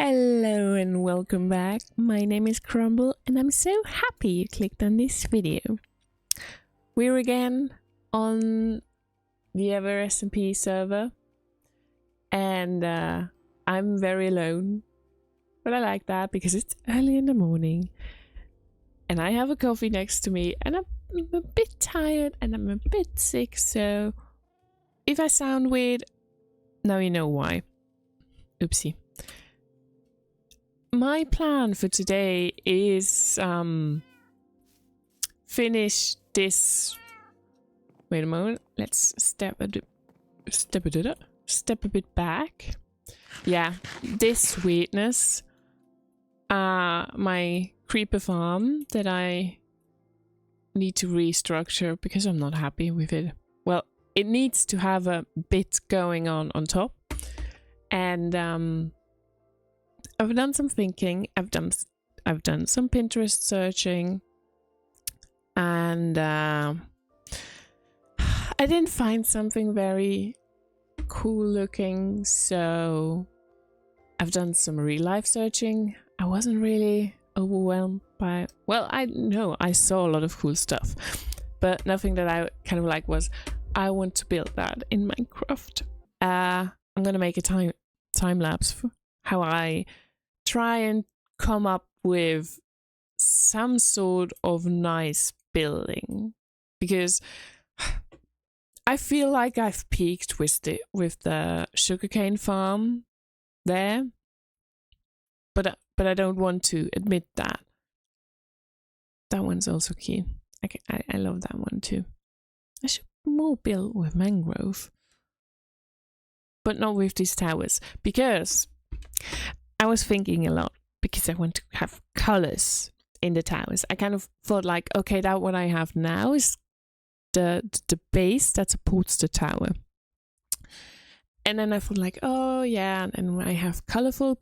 Hello and welcome back. My name is Crumble and I'm so happy you clicked on this video. We're again on the ever SMP server and I'm very alone, but I like that because it's early in the morning and I have a coffee next to me and I'm a bit tired and I'm a bit sick, so if I sound weird, now you know why. Oopsie. My plan for today is finish this. Wait a moment. Let's step a bit back. Yeah, this sweetness. My creeper farm that I need to restructure because I'm not happy with it. Well, it needs to have a bit going on top, and I've done some thinking. I've done some Pinterest searching, and I didn't find something very cool looking, so I've done some real life searching. I wasn't really overwhelmed by, well, I know I saw a lot of cool stuff, but nothing that I kind of like was, I want to build that in Minecraft. I'm gonna make a time lapse for how I try and come up with some sort of nice building, because I feel like I've peaked with the sugarcane farm there, but I don't want to admit that. That one's also key. I love that one too. I should more build with mangrove, but not with these towers, because I was thinking a lot, because I want to have colors in the towers. I kind of thought like, okay, that what I have now is the base that supports the tower. And then I thought like, oh yeah, and I have colorful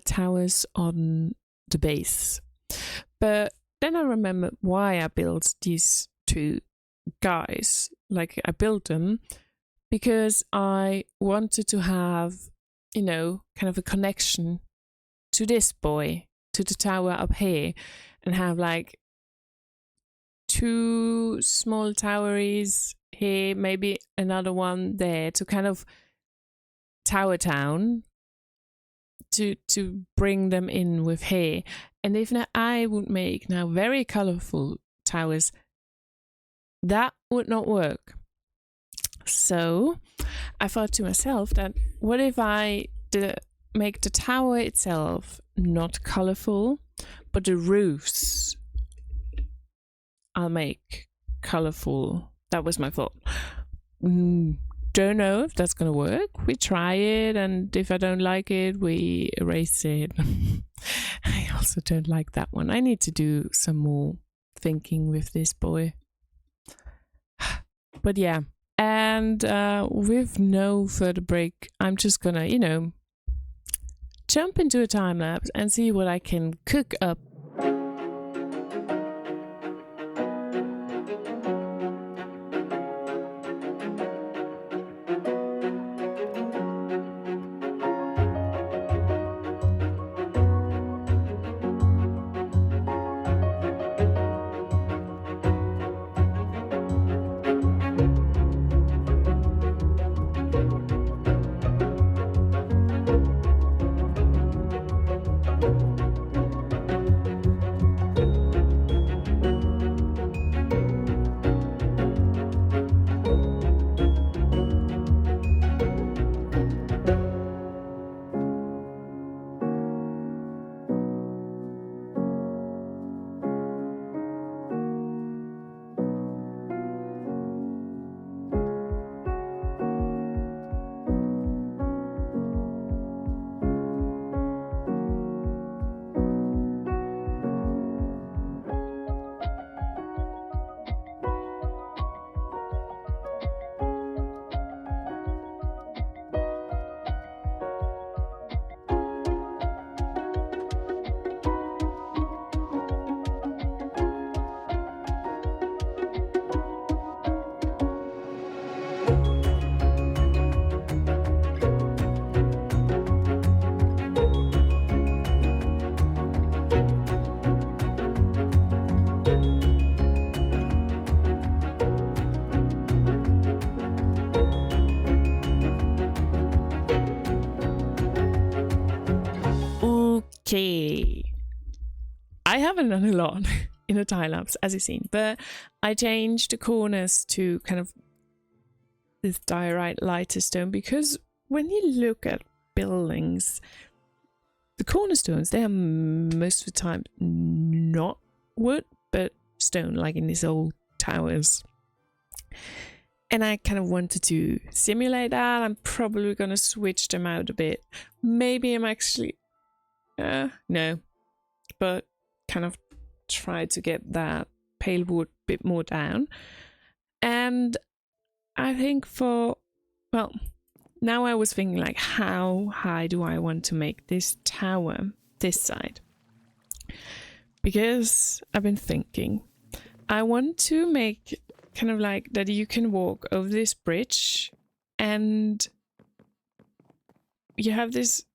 towers on the base. But then I remembered why I built these two guys. Like, I built them because I wanted to have, you know, kind of a connection to this boy, to the tower up here, and have like two small toweries here, maybe another one there, to kind of tower town, to bring them in with here. And if now I would make now very colorful towers, that would not work. So I thought to myself that what if I make the tower itself not colorful, but the roofs I'll make colorful. That was my thought. Don't know if that's gonna work. We try it, and if I don't like it, we erase it. I also don't like that one. I need to do some more thinking with this boy. But yeah. And with no further break, I'm just gonna, you know, jump into a time lapse and see what I can cook up. Okay. I haven't done a lot in the time lapse, as you've seen, but I changed the corners to kind of this diorite lighter stone because when you look at buildings, the cornerstones, they are most of the time not wood, but stone, like in these old towers. And I kind of wanted to simulate that. I'm probably going to switch them out a bit. Maybe I'm actually... no. But kind of try to get that pale wood a bit more down. And I think for... well, now I was thinking like, how high do I want to make this tower this side? Because I've been thinking, I want to make kind of like that you can walk over this bridge and you have this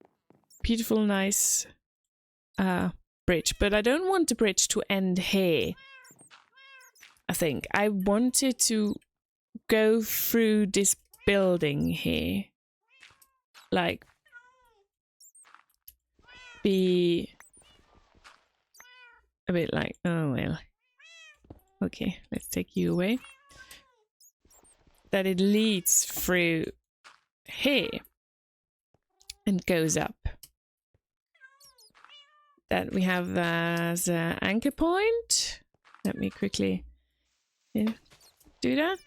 beautiful, nice bridge. But I don't want the bridge to end here. I think I wanted to go through this building here. Like, be a bit like, oh well. Okay, let's take you away. That it leads through here and goes up. That we have as an anchor point. Let me quickly do that.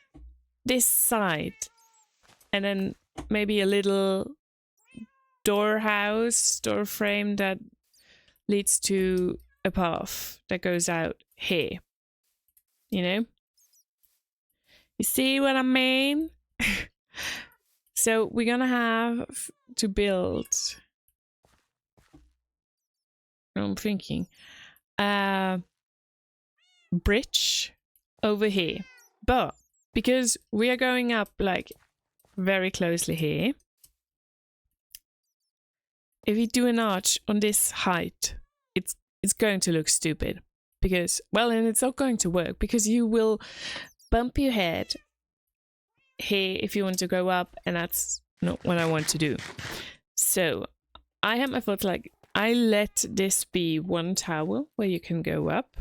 This side. And then maybe a little door frame that leads to a path that goes out here. You know? You see what I mean? So we're gonna have to build, I'm thinking, a bridge over here. But because we are going up like very closely here, if you do an arch on this height, it's going to look stupid. Because, well, and it's not going to work because you will bump your head here if you want to go up, and that's not what I want to do. So I have my thoughts like, I let this be one tower where you can go up.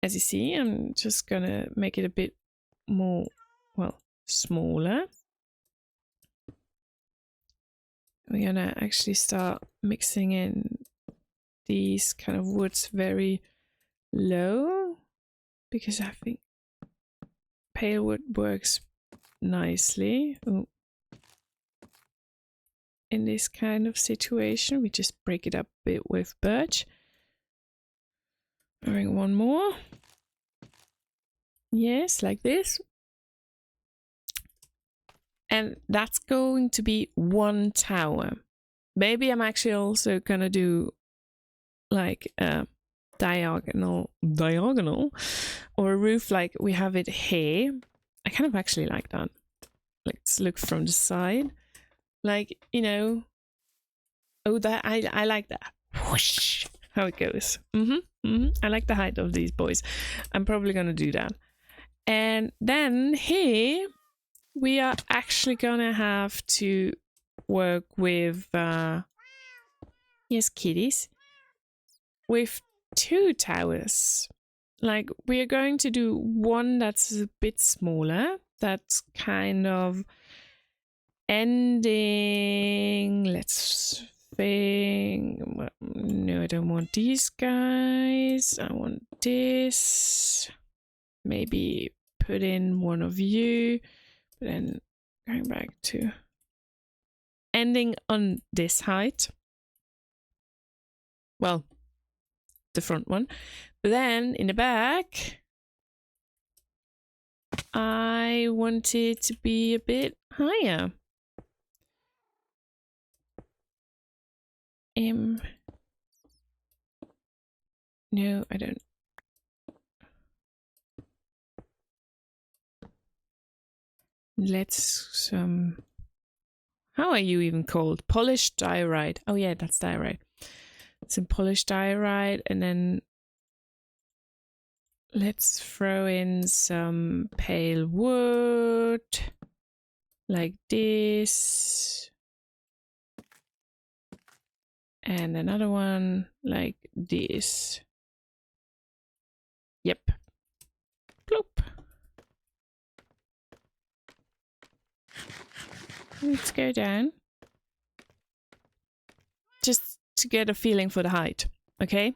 As you see, I'm just gonna make it a bit more, well, smaller. We're gonna actually start mixing in these kind of woods very low, because I think pale wood works nicely. Ooh. In this kind of situation, we just break it up a bit with birch. Bring one more. Yes, like this. And that's going to be one tower. Maybe I'm actually also gonna do like a diagonal or a roof like we have it here. I kind of actually like that. Let's look from the side. Like, you know, oh, that I like that. Whoosh, how it goes. I like the height of these boys. I'm probably gonna do that. And then here we are actually gonna have to work with yes, kitties, with two towers. Like, we are going to do one that's a bit smaller, that's kind of ending, let's think, no, I don't want these guys, I want this, maybe put in one of you, but then going back to ending on this height, well, the front one, but then in the back I want it to be a bit higher. No, I don't. Let's how are you even called? Polished diorite. Oh yeah, that's diorite. Some polished diorite, and then let's throw in some pale wood like this. And another one like this. Yep. Bloop. Let's go down. Just to get a feeling for the height. Okay.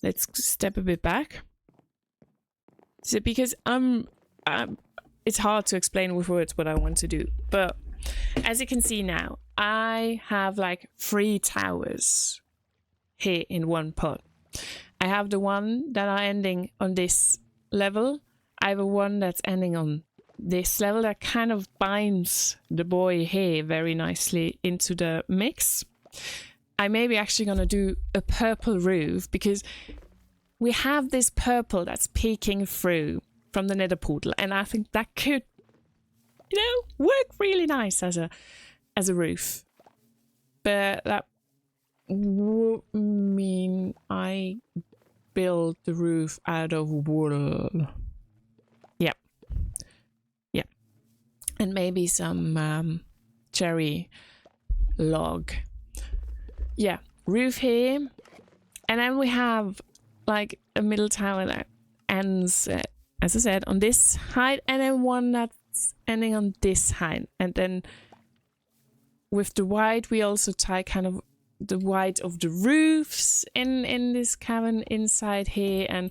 Let's step a bit back. So because it's hard to explain with words what I want to do. But as you can see now, I have like 3 towers here in one pot. I have the one that are ending on this level. I have a one that's ending on this level that kind of binds the boy here very nicely into the mix. I may be actually gonna do a purple roof because we have this purple that's peeking through from the nether portal, and I think that could, you know, work really nice as a roof. But that would mean I build the roof out of wool. Yeah. Yeah. And maybe some cherry log. Yeah. Roof here. And then we have like a middle tower that ends, as I said, on this height. And then one that's ending on this height. And then with the white, we also tie kind of the white of the roofs in this cabin inside here, and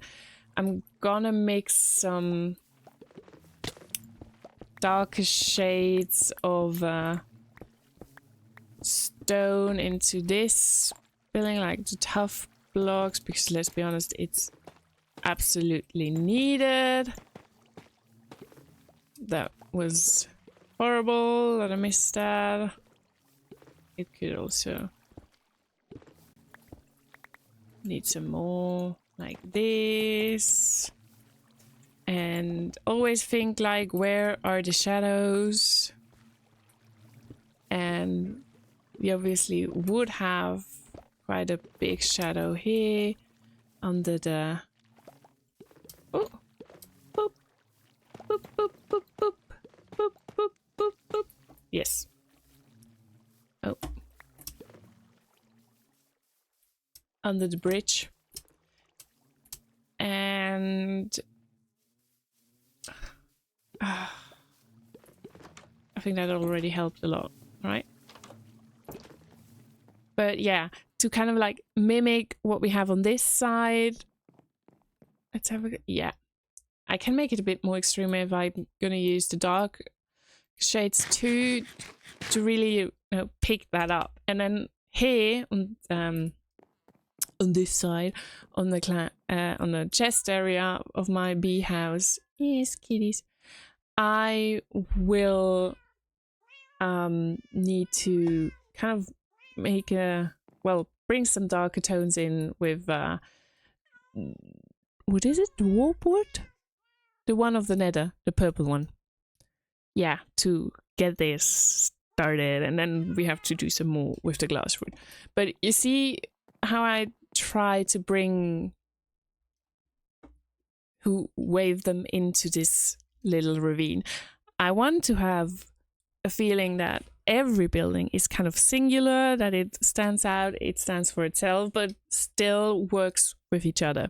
I'm gonna mix some darker shades of stone into this building, like the tough blocks, because let's be honest, it's absolutely needed. That was horrible that I missed that. It could also need some more like this. And always think like, where are the shadows? And we obviously would have quite a big shadow here under the... Oh! Boop! Boop, boop, boop, boop. Boop, boop, boop, boop. Yes. Oh. Under the bridge. And I think that already helped a lot, right? But yeah, to kind of like mimic what we have on this side. Let's have a... Yeah. I can make it a bit more extreme if I'm gonna use the dark shades too, to really, you know, pick that up. And then here on this side, on the chest area of my bee house, yes, kitties, I will need to kind of make bring some darker tones in with what is it? The warp wood? The one of the nether, the purple one. Yeah, to get this started, and then we have to do some more with the glass wood. But you see how I try to wave them into this little ravine. I want to have a feeling that every building is kind of singular, that it stands out, it stands for itself, but still works with each other.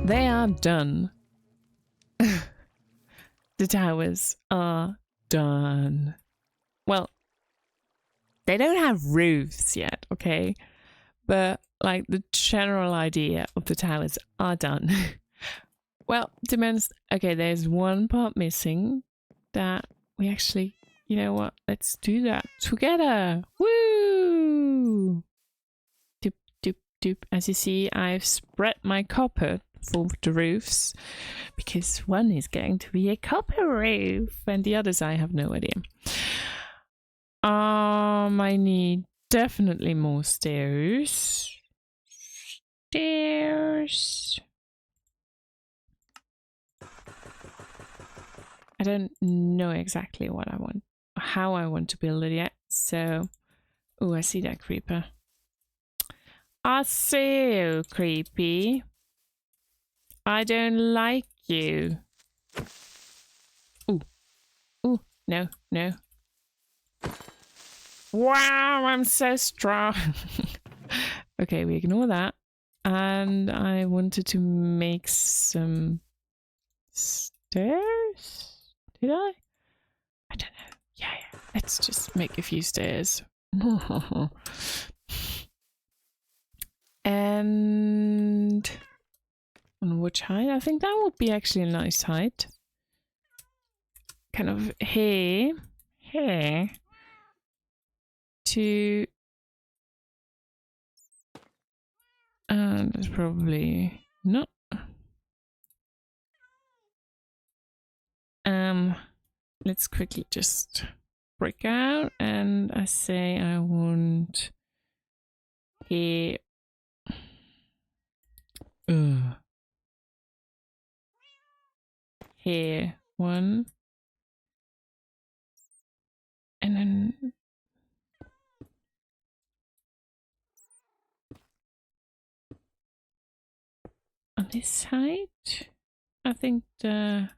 they are done. The towers are done. Well, they don't have roofs yet, okay? But like the general idea of the towers are done. Well, to be honest, okay, there's one part missing that we actually, you know what? Let's do that together. Woo! Doop, doop, doop. As you see, I've spread my copper for the roofs because one is going to be a copper roof and the others I have no idea. I need definitely more stairs. Stairs. I don't know exactly what I want, how I want to build it yet. So, oh, I see that creeper. I see you, creepy. I don't like you. Ooh, ooh, no, no. Wow, I'm so strong. Okay, we ignore that. And I wanted to make some stairs. Did I? I don't know. Yeah. Let's just make a few stairs. And on which height? I think that would be actually a nice height. Kind of here to that's probably not. Let's quickly just break out and I say I want here. Here one. And then on this side, I think the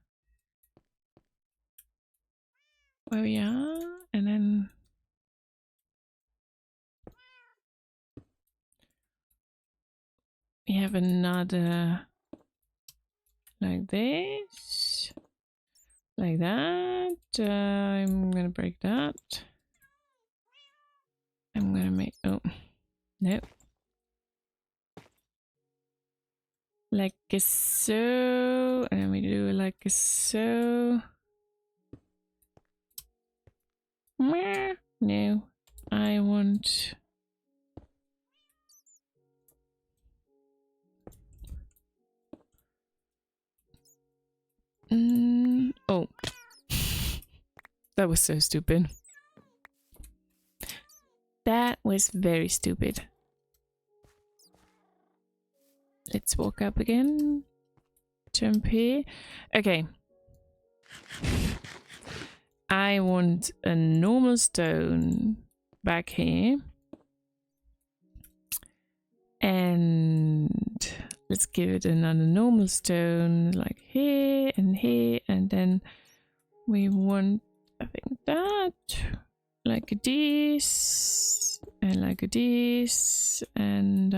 where we are, and then we have another like this, like that. I'm gonna break that. I'm gonna make, oh, nope. Like so, and then we do it like so. No, I want. Oh, that was so stupid. That was very stupid. Let's walk up again. Jump here. Okay. I want a normal stone back here. And let's give it another normal stone like here, and then we want, I think, that like this, and like this, and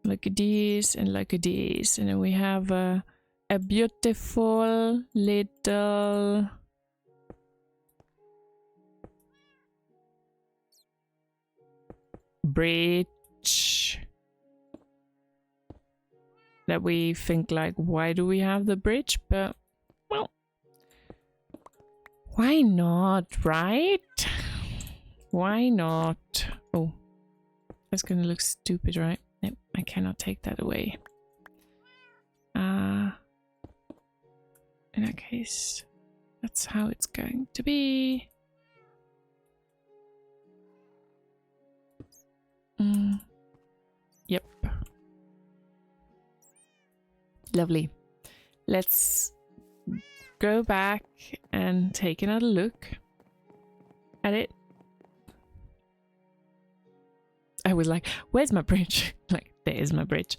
like this, and like this, and then we have a beautiful little bridge that we think like, why do we have the bridge? But well, why not, right? Why not? Oh, that's gonna look stupid, right? No, I cannot take that away. In that case, that's how it's going to be. Yep. Lovely. Let's go back and take another look at it. I was like, where's my bridge? Like, there's my bridge.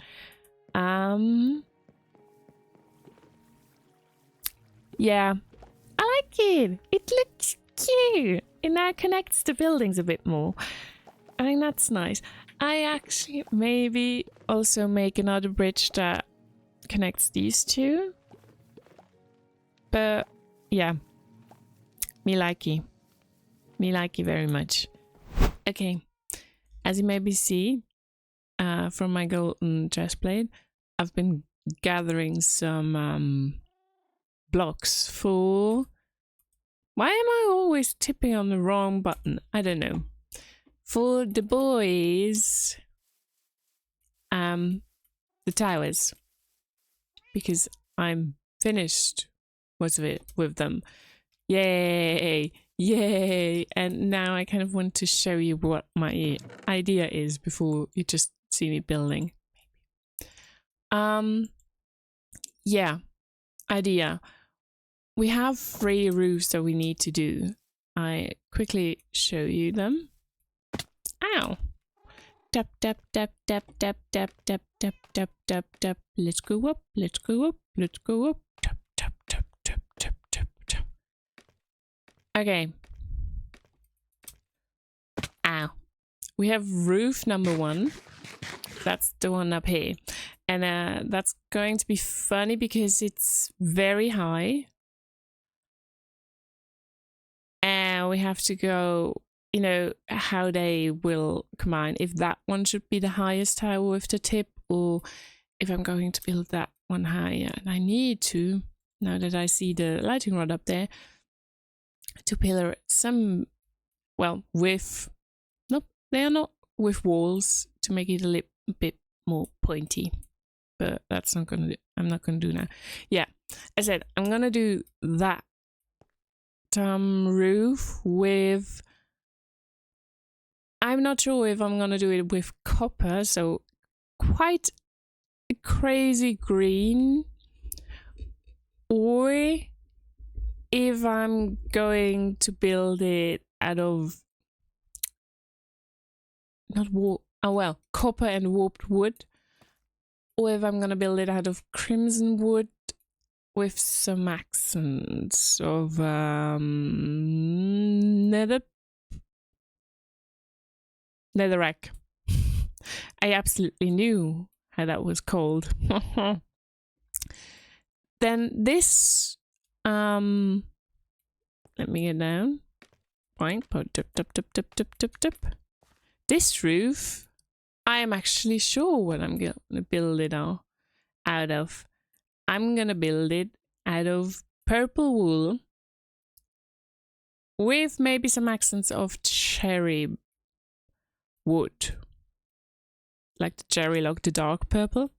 Yeah, I like it. It looks cute. It now connects the buildings a bit more. I think that's nice. I actually maybe also make another bridge that connects these two. But yeah, me likey very much. Okay, as you maybe see from my golden chest plate, I've been gathering some blocks for... Why am I always tipping on the wrong button? I don't know. For the boys, the towers, because I'm finished most of it with them. Yay! Yay! And now I kind of want to show you what my idea is before you just see me building. Yeah, idea. We have 3 roofs that we need to do. I quickly show you them. Ow! Tap, tap, tap, tap, tap, tap, tap, tap, tap, tap, tap. Let's go up, let's go up, let's go up. Tap, tap, tap, tap, tap, tap, tap. Okay. Ow. We have roof number 1. That's the one up here. And that's going to be funny because it's very high. And we have to go, you know, how they will combine. If that one should be the highest tower with the tip, or if I'm going to build that one higher. And I need to, now that I see the lighting rod up there, to pillar some, well, with, nope, they are not with walls, to make it a little bit more pointy. But that's not gonna do, I'm not gonna do now. Yeah, I said I'm gonna do that roof with, I'm not sure if I'm gonna do it with copper, so quite a crazy green, or if I'm going to build it out of copper and warped wood, or if I'm gonna build it out of crimson wood with some accents of netherrack. I absolutely knew how that was called. Then this, let me get down. Point, tip, tip, tip, tip, tip, tip, tip. This roof, I am actually sure what I'm gonna build it out of. I'm gonna build it out of purple wool with maybe some accents of cherry wood, like the cherry log, the dark purple,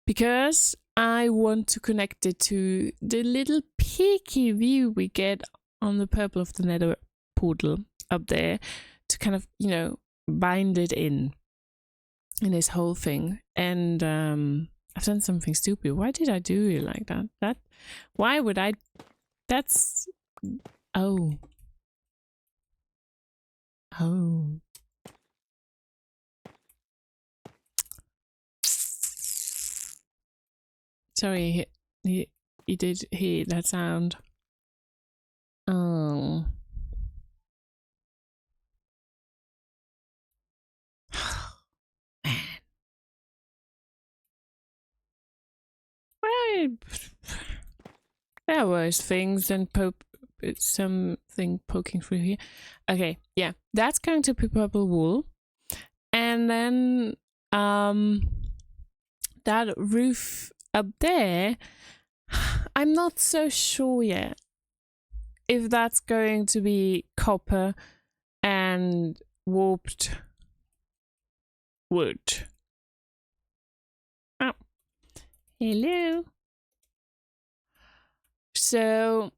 because I want to connect it to the little peeky view we get on the purple of the nether portal up there, to kind of, you know, bind it in this whole thing. And I've done something stupid. Why did I do it like that? Why would I? That's... Oh. Sorry, he did hear that sound. Oh. Man. Well, there are worse things than something poking through here. Okay, yeah, that's going to be purple wool. And then that roof up there, I'm not so sure yet if that's going to be copper and warped wood. Oh, hello. So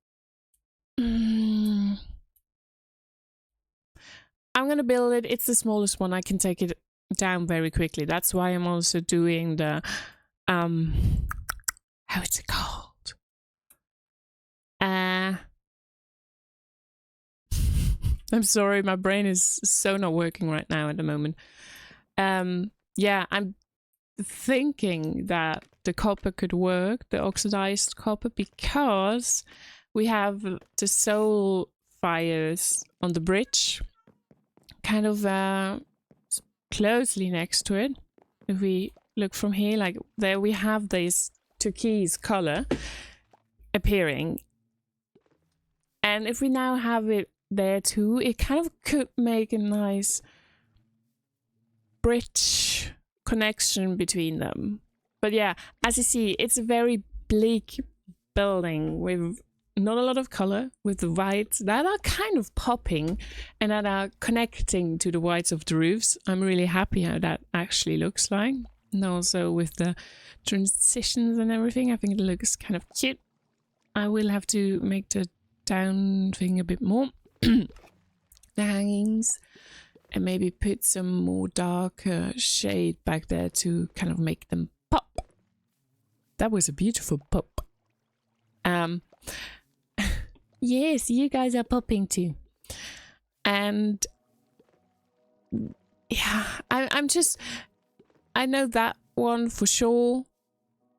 I'm gonna build it. It's the smallest one. I can take it down very quickly. That's why I'm also doing the how is it called? I'm sorry, my brain is so not working right now at the moment. Yeah, I'm thinking that the copper could work, the oxidized copper, because we have the soul fires on the bridge, kind of closely next to it, if we look from here, like there we have this turquoise color appearing. And if we now have it there too, it kind of could make a nice bridge connection between them. But yeah, as you see, it's a very bleak building with not a lot of color, with the whites that are kind of popping and that are connecting to the whites of the roofs. I'm really happy how that actually looks like. And also with the transitions and everything, I think it looks kind of cute. I will have to make the down thing a bit more. The hangings. And maybe put some more darker shade back there to kind of make them pop. That was a beautiful pop. Yes, you guys are popping too. And yeah, I know that one for sure,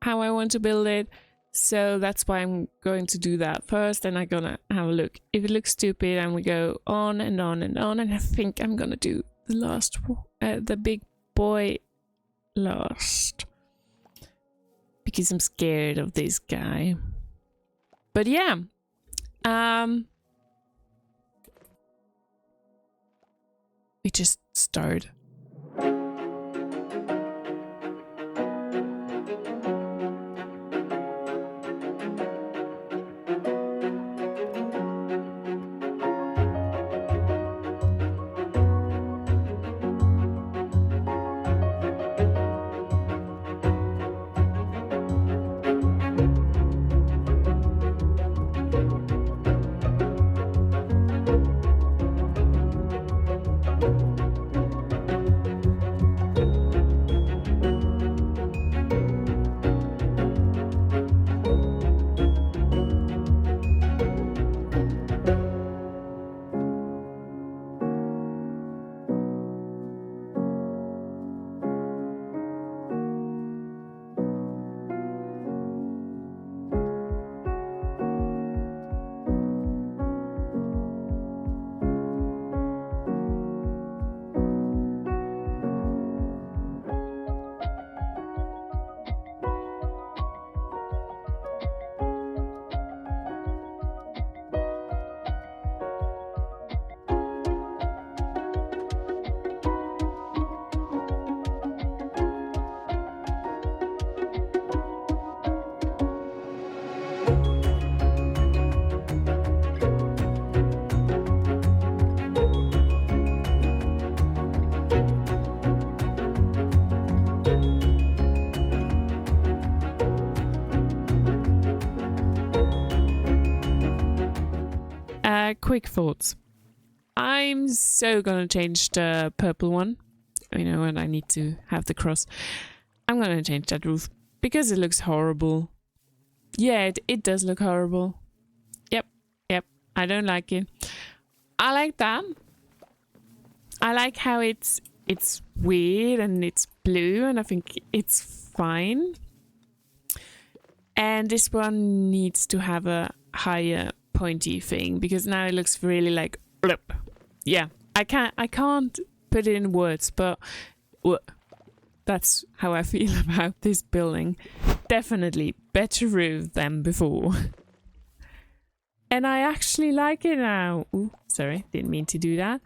how I want to build it. So that's why I'm going to do that first, and I'm gonna have a look. If it looks stupid, and we go on and on and on, and I think I'm gonna do the last, the big boy last. Because I'm scared of this guy. But yeah. We just start. Quick thoughts. I'm so gonna change the purple one. You know, and I need to have the cross. I'm gonna change that roof because it looks horrible. Yeah, it does look horrible. Yep. I don't like it. I like that. I like how it's weird and it's blue, and I think it's fine. And this one needs to have a higher pointy thing because now it looks really like blip. Yeah, I can't put it in words, but that's how I feel about this building. Definitely better roof than before. And I actually like it now. Ooh, sorry, didn't mean to do that.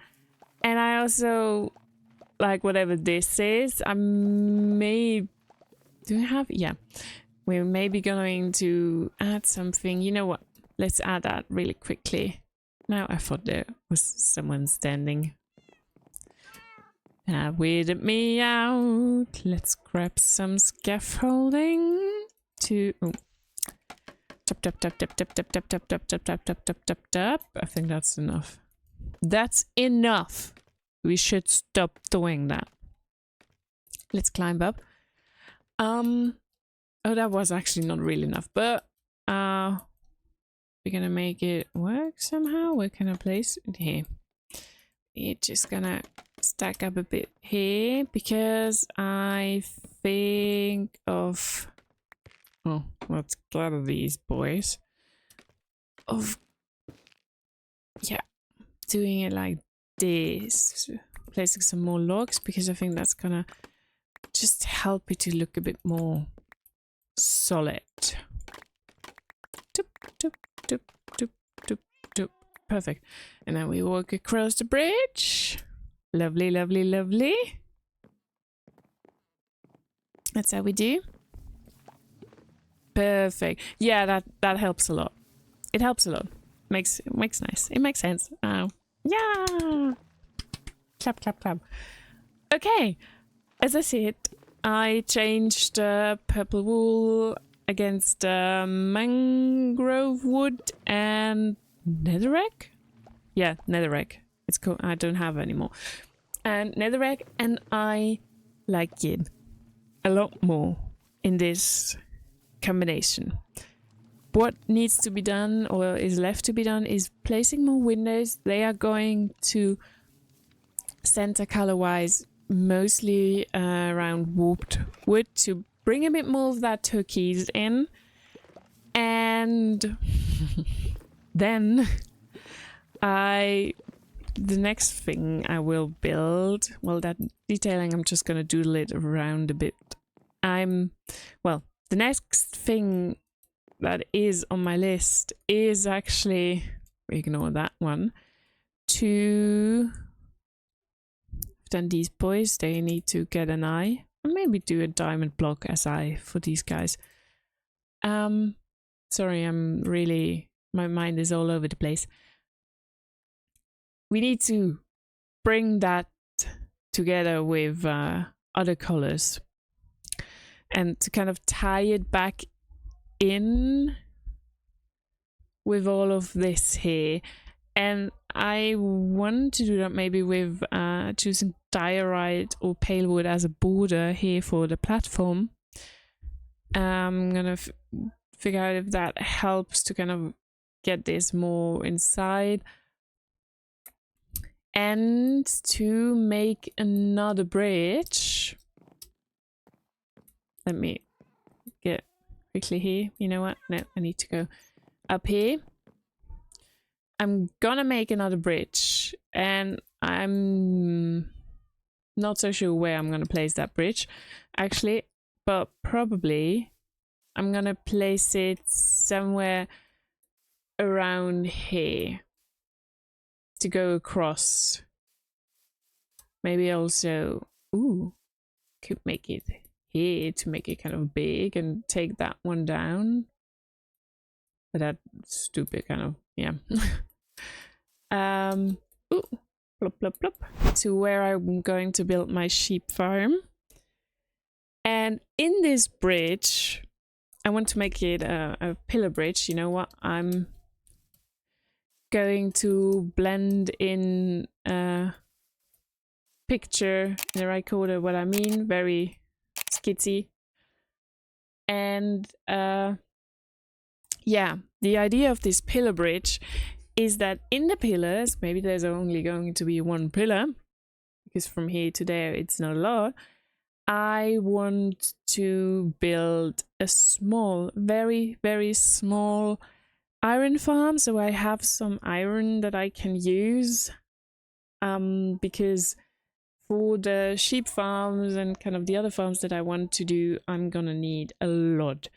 And I also like whatever this is. I may... Do I have... Yeah. We're maybe going to add something. You know what? Let's add that really quickly. Now I thought there was someone standing. That weirded me out. Let's grab some scaffolding to... Oh. Tap, tap, tap, tap, tap, tap, tap, tap, tap, tap, tap, tap, tap, tap, tap. I think that's enough. That's enough. We should stop doing that. Let's climb up. Oh, that was actually not really enough, but we're gonna make it work somehow. Where can I place it? Here. We're just gonna stack up a bit here because I think of... Oh, let's gather these boys. Yeah, doing it like this. placing some more logs because I think that's gonna just help it to look a bit more solid. Doop, doop, doop, doop, doop, doop. Perfect. And then we walk across the bridge. Lovely, lovely, lovely. That's how we do. Perfect. Yeah, that helps a lot. It helps a lot. Makes nice. It makes sense. Oh, yeah. Clap, clap, clap. Okay. As I said, I changed purple wool against mangrove wood and netherrack. Yeah, netherrack. It's cool. I don't have anymore. And netherrack, and I like it a lot more in this combination. What needs to be done or is left to be done is placing more windows. They are going to center color wise mostly around warped wood to bring a bit more of that turquoise in. And then the next thing I will build, well, that detailing I'm just gonna doodle it around a bit. Well, the next thing that is on my list is actually, ignore that one, then these boys, they need to get an eye. And maybe do a diamond block as eye for these guys. Sorry, my mind is all over the place. We need to bring that together with other colors and to kind of tie it back in with all of this here. And I want to do that maybe with choosing diorite or pale wood as a border here for the platform. I'm gonna figure out if that helps to kind of get this more inside. And to make another bridge, let me get quickly here. You know what? No, I need to go up here. I'm gonna make another bridge, and I'm not so sure where I'm gonna place that bridge, actually, but probably I'm gonna place it somewhere around here to go across. Maybe also, could make it here to make it kind of big and take that one down. But that's stupid, kind of, yeah. Plop, plop, plop. To where I'm going to build my sheep farm. And in this bridge, I want to make it a pillar bridge. You know what? I'm going to blend in picture in the right corner what I mean, very skitsy. And yeah, the idea of this pillar bridge is that in the pillars, maybe there's only going to be one pillar, because from here to there it's not a lot. I want to build a small, very, very small iron farm, so I have some iron that I can use, because for the sheep farms and kind of the other farms that I want to do, I'm gonna need a lot.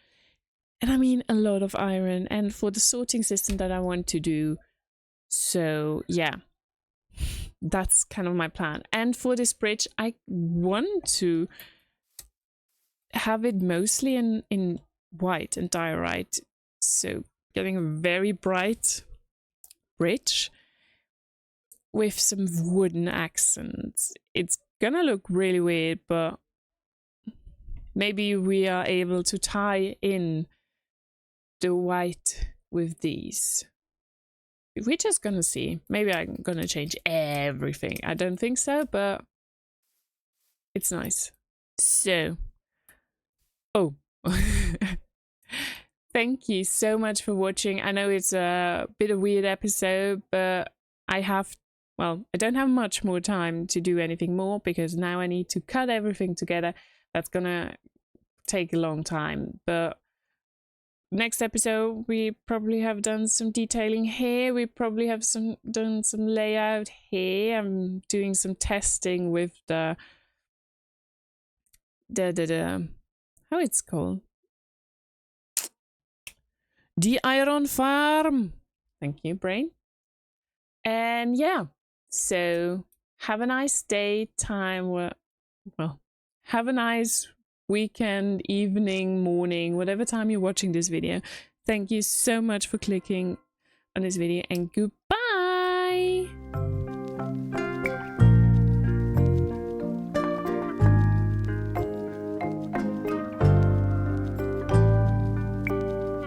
And I mean a lot of iron, and for the sorting system that I want to do. So yeah, that's kind of my plan. And for this bridge, I want to have it mostly in white and diorite. So getting a very bright bridge with some wooden accents. It's gonna look really weird, but maybe we are able to tie in the white with these. We're just gonna see. Maybe I'm gonna change everything. I don't think so, but it's nice. So, thank you so much for watching. I know it's a bit of a weird episode, but I don't have much more time to do anything more because now I need to cut everything together. That's gonna take a long time, but next episode we probably have done some detailing here. We probably have done some layout here. I'm doing some testing with the how it's called, the iron farm. Thank you, brain. And yeah, so have a nice day, time. Well, have a nice weekend, evening, morning, whatever time you're watching this video. Thank you so much for clicking on this video, and goodbye.